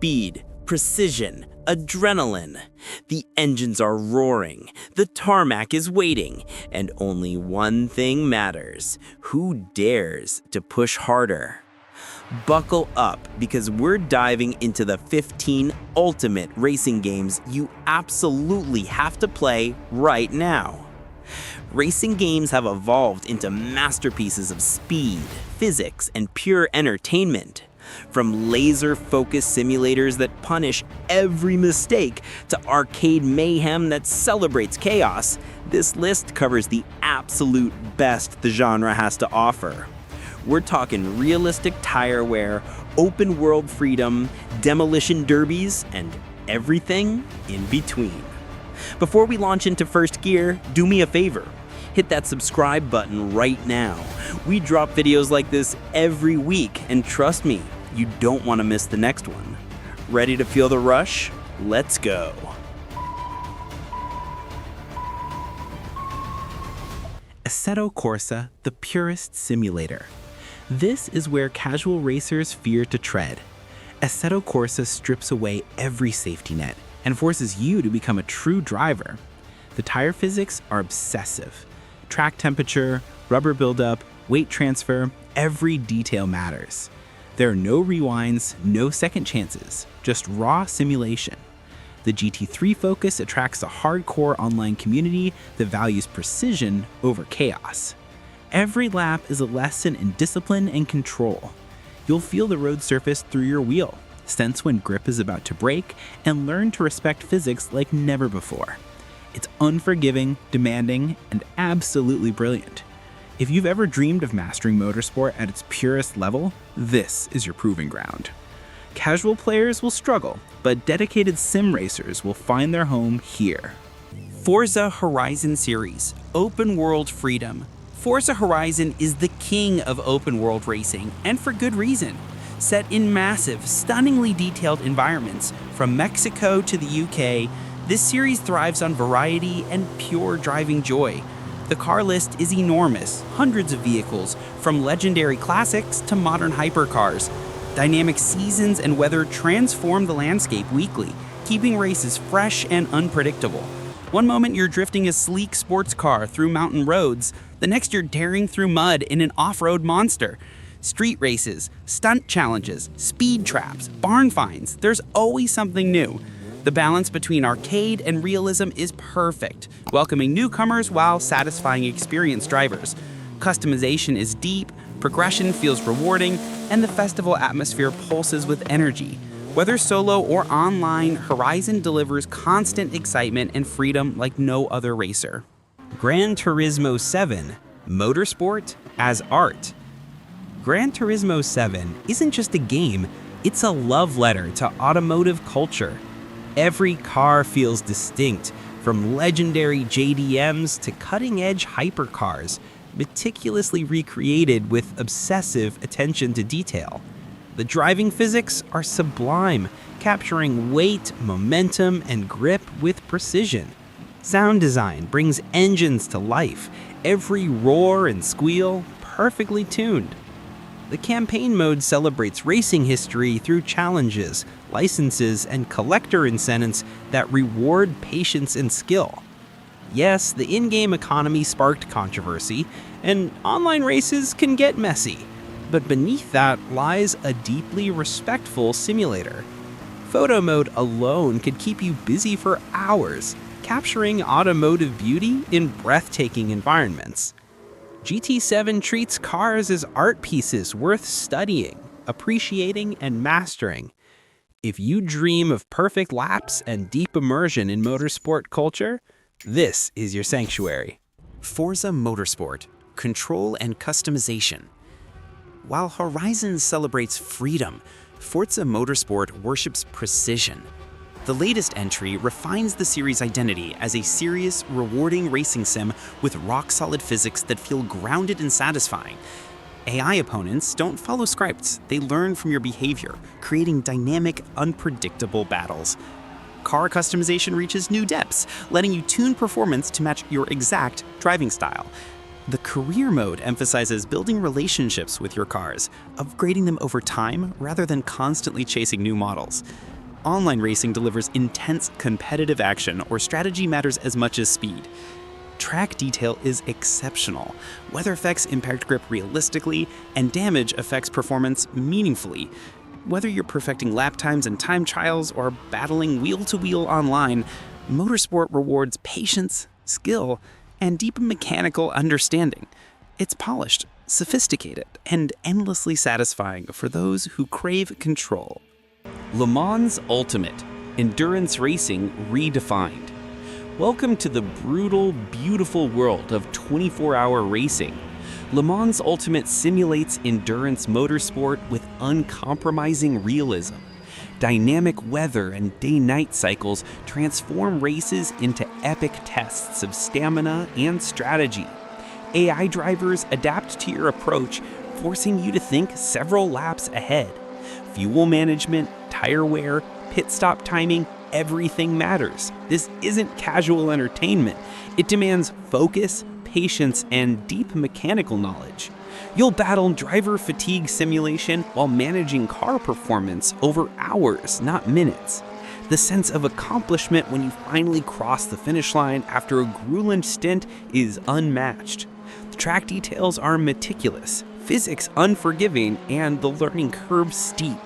speed, precision, adrenaline. The engines are roaring, the tarmac is waiting, and only one thing matters: who dares to push harder? Buckle up, because we're diving into the 15 ultimate racing games you absolutely have to play right now. Racing games have evolved into masterpieces of speed, physics, and pure entertainment. From laser-focused simulators that punish every mistake to arcade mayhem that celebrates chaos, this list covers the absolute best the genre has to offer. We're talking realistic tire wear, open-world freedom, demolition derbies, and everything in between. Before we launch into first gear, do me a favor. Hit that subscribe button right now. We drop videos like this every week, and trust me, you don't want to miss the next one. Ready to feel the rush? Let's go. Asseto Corsa, the purest simulator. This is where casual racers fear to tread. Asseto Corsa strips away every safety net and forces you to become a true driver. The tire physics are obsessive. Track temperature, rubber buildup, weight transfer, every detail matters. There are no rewinds, no second chances, just raw simulation. The GT3 focus attracts a hardcore online community that values precision over chaos. Every lap is a lesson in discipline and control. You'll feel the road surface through your wheel, sense when grip is about to break, and learn to respect physics like never before. It's unforgiving, demanding, and absolutely brilliant. If you've ever dreamed of mastering motorsport at its purest level, this is your proving ground. Casual players will struggle, but dedicated sim racers will find their home here. Forza Horizon Series, Open World Freedom. Forza Horizon is the king of open world racing, and for good reason. Set in massive, stunningly detailed environments, from Mexico to the UK, this series thrives on variety and pure driving joy. The car list is enormous, hundreds of vehicles, from legendary classics to modern hypercars. Dynamic seasons and weather transform the landscape weekly, keeping races fresh and unpredictable. One moment you're drifting a sleek sports car through mountain roads, the next you're daring through mud in an off-road monster. Street races, stunt challenges, speed traps, barn finds, there's always something new. The balance between arcade and realism is perfect, welcoming newcomers while satisfying experienced drivers. Customization is deep, progression feels rewarding, and the festival atmosphere pulses with energy. Whether solo or online, Horizon delivers constant excitement and freedom like no other racer. Gran Turismo 7, Motorsport as Art. Gran Turismo 7 isn't just a game, it's a love letter to automotive culture. Every car feels distinct, from legendary JDMs to cutting-edge hypercars, meticulously recreated with obsessive attention to detail. The driving physics are sublime, capturing weight, momentum, and grip with precision. Sound design brings engines to life, every roar and squeal perfectly tuned. The campaign mode celebrates racing history through challenges, licenses, and collector incentives that reward patience and skill. Yes, the in-game economy sparked controversy, and online races can get messy. But beneath that lies a deeply respectful simulator. Photo mode alone could keep you busy for hours, capturing automotive beauty in breathtaking environments. GT7 treats cars as art pieces worth studying, appreciating, and mastering. If you dream of perfect laps and deep immersion in motorsport culture, this is your sanctuary. Forza Motorsport, control and customization. While Horizon celebrates freedom, Forza Motorsport worships precision. The latest entry refines the series' identity as a serious, rewarding racing sim with rock-solid physics that feel grounded and satisfying. AI opponents don't follow scripts, they learn from your behavior, creating dynamic, unpredictable battles. Car customization reaches new depths, letting you tune performance to match your exact driving style. The career mode emphasizes building relationships with your cars, upgrading them over time rather than constantly chasing new models. Online racing delivers intense competitive action or strategy matters as much as speed. Track detail is exceptional. Weather effects impact grip realistically, and damage affects performance meaningfully. Whether you're perfecting lap times in time trials or battling wheel-to-wheel online, motorsport rewards patience, skill, and deep mechanical understanding. It's polished, sophisticated, and endlessly satisfying for those who crave control. Le Mans Ultimate, endurance racing redefined. Welcome to the brutal, beautiful world of 24-hour racing. Le Mans Ultimate simulates endurance motorsport with uncompromising realism. Dynamic weather and day-night cycles transform races into epic tests of stamina and strategy. AI drivers adapt to your approach, forcing you to think several laps ahead. Fuel management, tire wear, pit stop timing, everything matters. This isn't casual entertainment. It demands focus, patience, and deep mechanical knowledge. You'll battle driver fatigue simulation while managing car performance over hours, not minutes. The sense of accomplishment when you finally cross the finish line after a grueling stint is unmatched. The track details are meticulous, physics unforgiving, and the learning curve steep.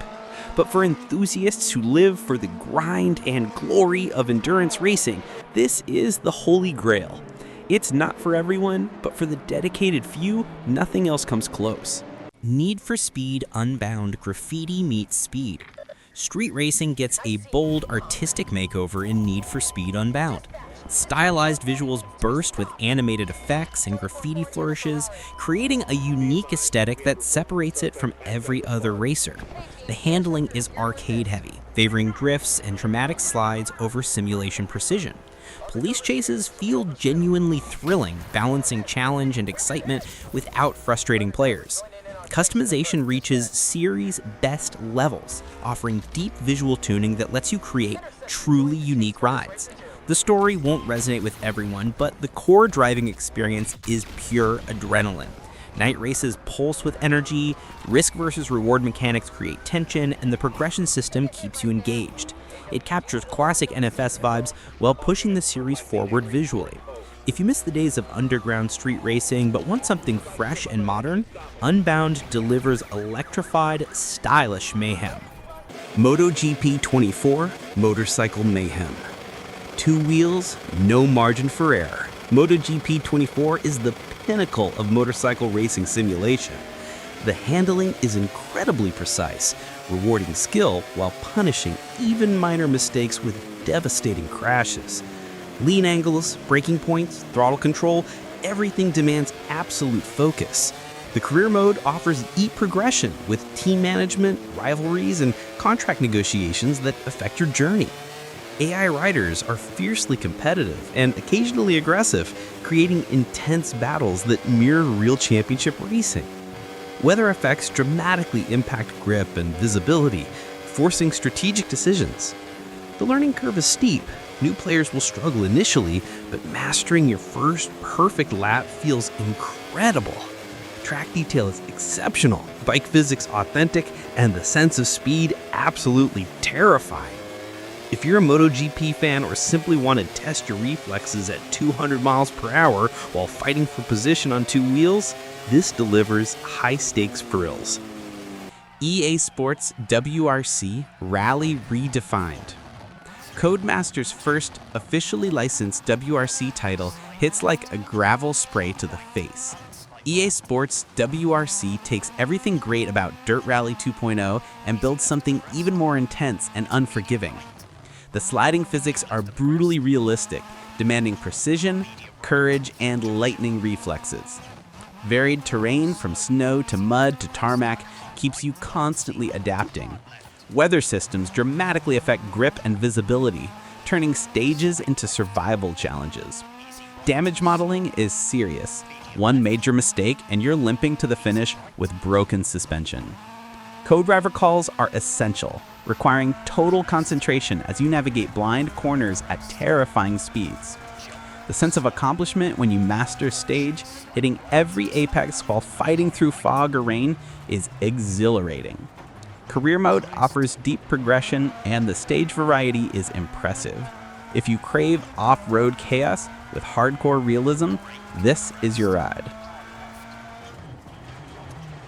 But for enthusiasts who live for the grind and glory of endurance racing, this is the holy grail. It's not for everyone, but for the dedicated few, nothing else comes close. Need for Speed Unbound graffiti meets speed. Street racing gets a bold, artistic makeover in Need for Speed Unbound. Stylized visuals burst with animated effects and graffiti flourishes, creating a unique aesthetic that separates it from every other racer. The handling is arcade-heavy, favoring drifts and dramatic slides over simulation precision. Police chases feel genuinely thrilling, balancing challenge and excitement without frustrating players. Customization reaches series best levels, offering deep visual tuning that lets you create truly unique rides. The story won't resonate with everyone, but the core driving experience is pure adrenaline. Night races pulse with energy, risk versus reward mechanics create tension, and the progression system keeps you engaged. It captures classic NFS vibes while pushing the series forward visually. If you miss the days of underground street racing but want something fresh and modern, Unbound delivers electrified, stylish mayhem. Moto GP 24, Motorcycle Mayhem. Two wheels, no margin for error. Moto GP 24 is the pinnacle of motorcycle racing simulation. The handling is incredibly precise, rewarding skill while punishing even minor mistakes with devastating crashes. Lean angles, braking points, throttle control, everything demands absolute focus. The career mode offers deep progression with team management, rivalries, and contract negotiations that affect your journey. AI riders are fiercely competitive and occasionally aggressive, creating intense battles that mirror real championship racing. Weather effects dramatically impact grip and visibility, forcing strategic decisions. The learning curve is steep. New players will struggle initially, but mastering your first perfect lap feels incredible. Track detail is exceptional, bike physics authentic, and the sense of speed absolutely terrifying. If you're a MotoGP fan or simply want to test your reflexes at 200 miles per hour while fighting for position on two wheels, this delivers high-stakes thrills. EA Sports WRC Rally Redefined. Codemaster's first officially licensed WRC title hits like a gravel spray to the face. EA Sports WRC takes everything great about Dirt Rally 2.0 and builds something even more intense and unforgiving. The sliding physics are brutally realistic, demanding precision, courage, and lightning reflexes. Varied terrain from snow to mud to tarmac keeps you constantly adapting. Weather systems dramatically affect grip and visibility, turning stages into survival challenges. Damage modeling is serious. One major mistake and you're limping to the finish with broken suspension. Co-driver calls are essential, requiring total concentration as you navigate blind corners at terrifying speeds. The sense of accomplishment when you master stage, hitting every apex while fighting through fog or rain, is exhilarating. Career Mode offers deep progression, and the stage variety is impressive. If you crave off-road chaos with hardcore realism, this is your ride.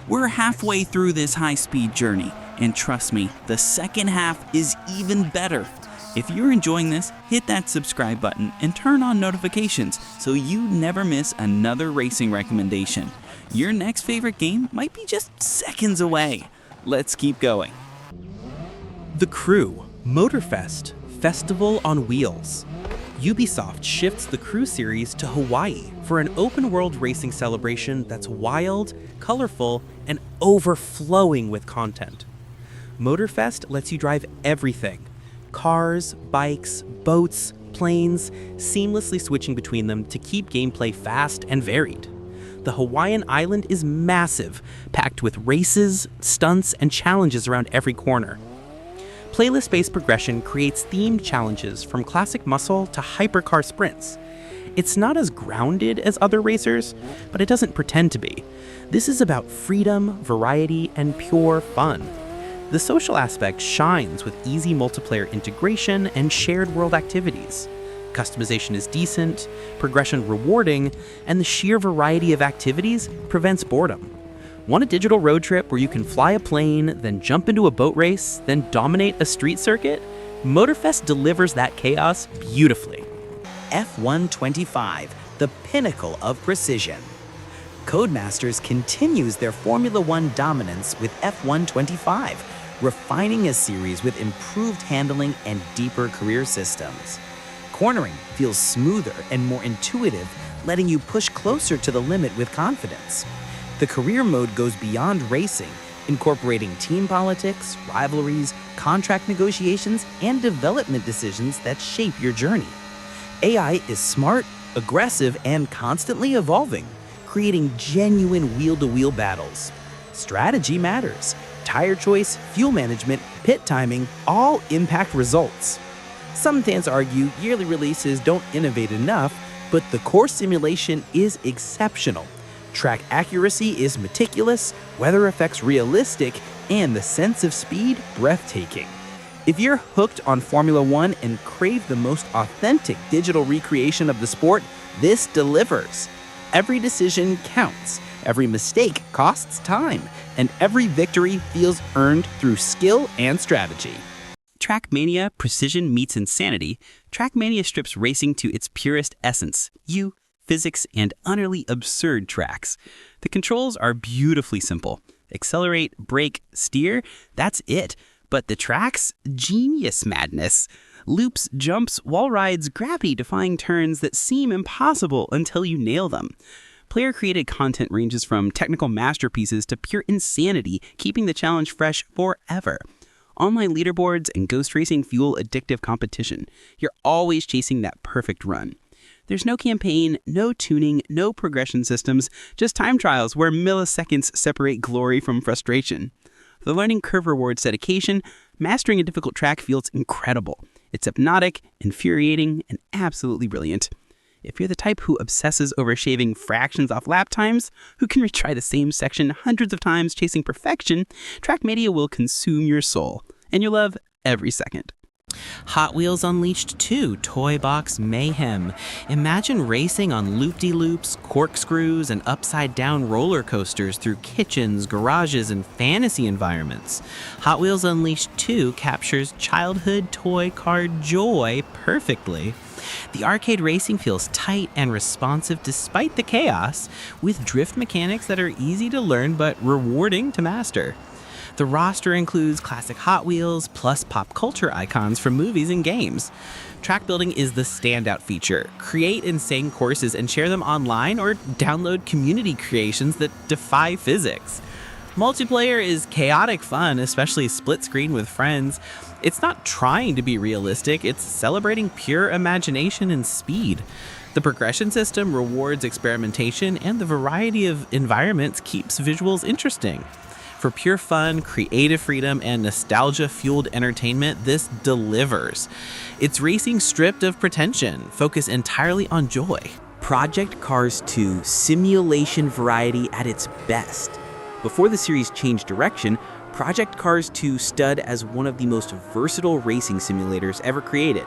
We're halfway through this high-speed journey, and trust me, the second half is even better. If you're enjoying this, hit that subscribe button and turn on notifications so you never miss another racing recommendation. Your next favorite game might be just seconds away. Let's keep going. The Crew, Motorfest, Festival on Wheels. Ubisoft shifts the Crew series to Hawaii for an open-world racing celebration that's wild, colorful, and overflowing with content. Motorfest lets you drive everything: cars, bikes, boats, planes, seamlessly switching between them to keep gameplay fast and varied. The Hawaiian island is massive, packed with races, stunts, and challenges around every corner. Playlist-based progression creates themed challenges from classic muscle to hypercar sprints. It's not as grounded as other racers, but it doesn't pretend to be. This is about freedom, variety, and pure fun. The social aspect shines with easy multiplayer integration and shared world activities. Customization is decent, progression rewarding, and the sheer variety of activities prevents boredom. Want a digital road trip where you can fly a plane, then jump into a boat race, then dominate a street circuit? Motorfest delivers that chaos beautifully. F125, the pinnacle of precision. Codemasters continues their Formula One dominance with F125, refining a series with improved handling and deeper career systems. Cornering feels smoother and more intuitive, letting you push closer to the limit with confidence. The career mode goes beyond racing, incorporating team politics, rivalries, contract negotiations, and development decisions that shape your journey. AI is smart, aggressive, and constantly evolving, creating genuine wheel-to-wheel battles. Strategy matters. Tire choice, fuel management, pit timing all impact results. Some fans argue yearly releases don't innovate enough, but the core simulation is exceptional. Track accuracy is meticulous, weather effects realistic, and the sense of speed breathtaking. If you're hooked on Formula One and crave the most authentic digital recreation of the sport, this delivers. Every decision counts, every mistake costs time, and every victory feels earned through skill and strategy. Trackmania Precision Meets Insanity. Trackmania strips racing to its purest essence: physics, and utterly absurd tracks. The controls are beautifully simple. Accelerate, brake, steer, that's it. But the tracks? Genius madness. Loops, jumps, wall rides, gravity-defying turns that seem impossible until you nail them. Player-created content ranges from technical masterpieces to pure insanity, keeping the challenge fresh forever. Online leaderboards and ghost racing fuel addictive competition. You're always chasing that perfect run. There's no campaign, no tuning, no progression systems, just time trials where milliseconds separate glory from frustration. The learning curve rewards dedication. Mastering a difficult track feels incredible. It's hypnotic, infuriating, and absolutely brilliant. If you're the type who obsesses over shaving fractions off lap times, who can retry the same section hundreds of times chasing perfection, Trackmania will consume your soul, and you'll love every second. Hot Wheels Unleashed 2 Toy Box Mayhem. Imagine racing on loop-de-loops, corkscrews, and upside-down roller coasters through kitchens, garages, and fantasy environments. Hot Wheels Unleashed 2 captures childhood toy car joy perfectly. The arcade racing feels tight and responsive despite the chaos, with drift mechanics that are easy to learn but rewarding to master. The roster includes classic Hot Wheels plus pop culture icons from movies and games. Track building is the standout feature. Create insane courses and share them online, or download community creations that defy physics. Multiplayer is chaotic fun, especially split screen with friends. It's not trying to be realistic, it's celebrating pure imagination and speed. The progression system rewards experimentation, and the variety of environments keeps visuals interesting. For pure fun, creative freedom, and nostalgia-fueled entertainment, this delivers. It's racing stripped of pretension, focused entirely on joy. Project Cars 2 simulation variety at its best. Before the series changed direction, Project Cars 2 stood as one of the most versatile racing simulators ever created.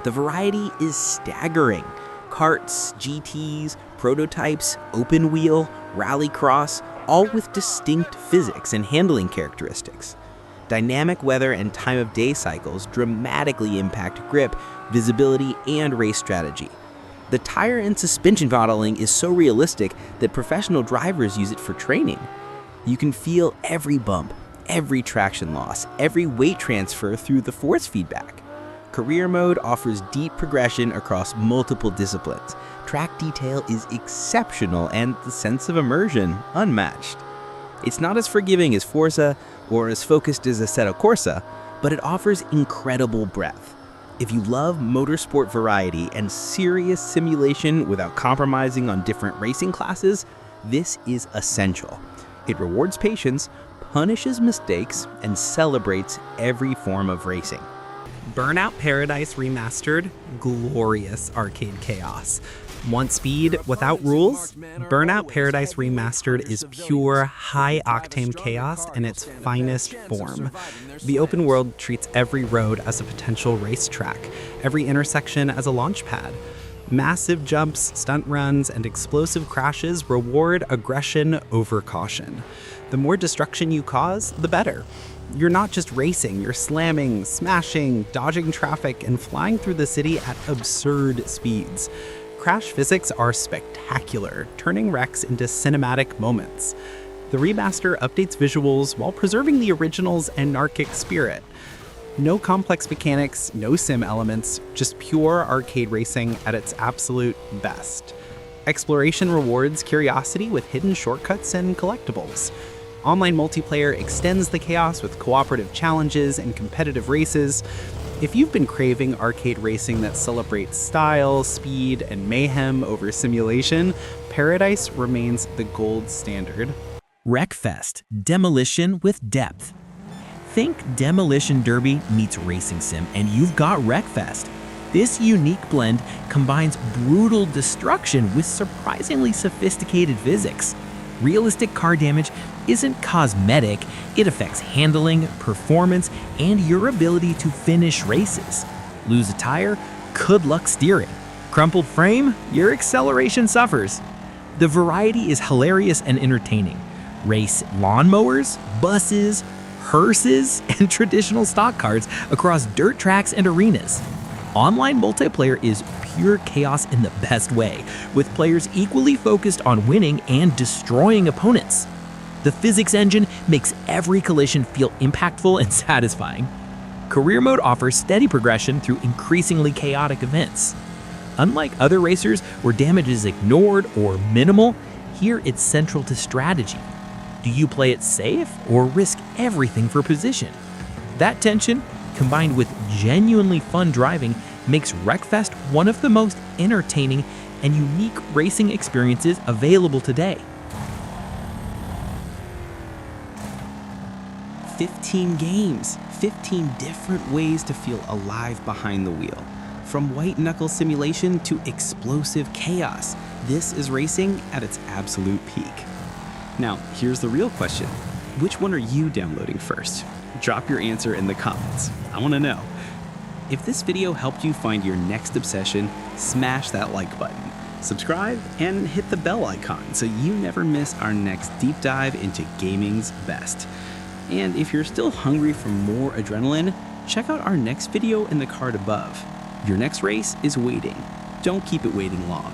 The variety is staggering. Karts, GTs, prototypes, open wheel, rallycross, all with distinct physics and handling characteristics. Dynamic weather and time of day cycles dramatically impact grip, visibility, and race strategy. The tire and suspension modeling is so realistic that professional drivers use it for training. You can feel every bump, every traction loss, every weight transfer through the force feedback. Career mode offers deep progression across multiple disciplines. Track detail is exceptional and the sense of immersion unmatched. It's not as forgiving as Forza or as focused as Assetto Corsa, but it offers incredible breadth. If you love motorsport variety and serious simulation without compromising on different racing classes, this is essential. It rewards patience, punishes mistakes, and celebrates every form of racing. Burnout Paradise Remastered, glorious arcade chaos. Want speed without rules? Burnout Paradise Remastered is pure, high-octane chaos in its finest form. The open world treats every road as a potential racetrack, every intersection as a launch pad. Massive jumps, stunt runs, and explosive crashes reward aggression over caution. The more destruction you cause, the better. You're not just racing, you're slamming, smashing, dodging traffic, and flying through the city at absurd speeds. Crash physics are spectacular, turning wrecks into cinematic moments. The remaster updates visuals while preserving the original's anarchic spirit. No complex mechanics, no sim elements, just pure arcade racing at its absolute best. Exploration rewards curiosity with hidden shortcuts and collectibles. Online multiplayer extends the chaos with cooperative challenges and competitive races. If you've been craving arcade racing that celebrates style, speed, and mayhem over simulation, Paradise remains the gold standard. Wreckfest, demolition with depth. Think Demolition Derby meets racing sim, and you've got Wreckfest. This unique blend combines brutal destruction with surprisingly sophisticated physics. Realistic car damage isn't cosmetic, it affects handling, performance, and your ability to finish races. Lose a tire? Good luck steering. Crumpled frame? Your acceleration suffers. The variety is hilarious and entertaining. Race lawnmowers, buses, hearses, and traditional stock cars across dirt tracks and arenas. Online multiplayer is pure chaos in the best way, with players equally focused on winning and destroying opponents. The physics engine makes every collision feel impactful and satisfying. Career mode offers steady progression through increasingly chaotic events. Unlike other racers where damage is ignored or minimal, here it's central to strategy. Do you play it safe or risk everything for position? That tension, combined with genuinely fun driving, makes Wreckfest one of the most entertaining and unique racing experiences available today. 15 games, 15 different ways to feel alive behind the wheel. From white-knuckle simulation to explosive chaos, this is racing at its absolute peak. Now, here's the real question. Which one are you downloading first? Drop your answer in the comments. I want to know. If this video helped you find your next obsession, smash that like button. Subscribe and hit the bell icon so you never miss our next deep dive into gaming's best. And if you're still hungry for more adrenaline, check out our next video in the card above. Your next race is waiting. Don't keep it waiting long.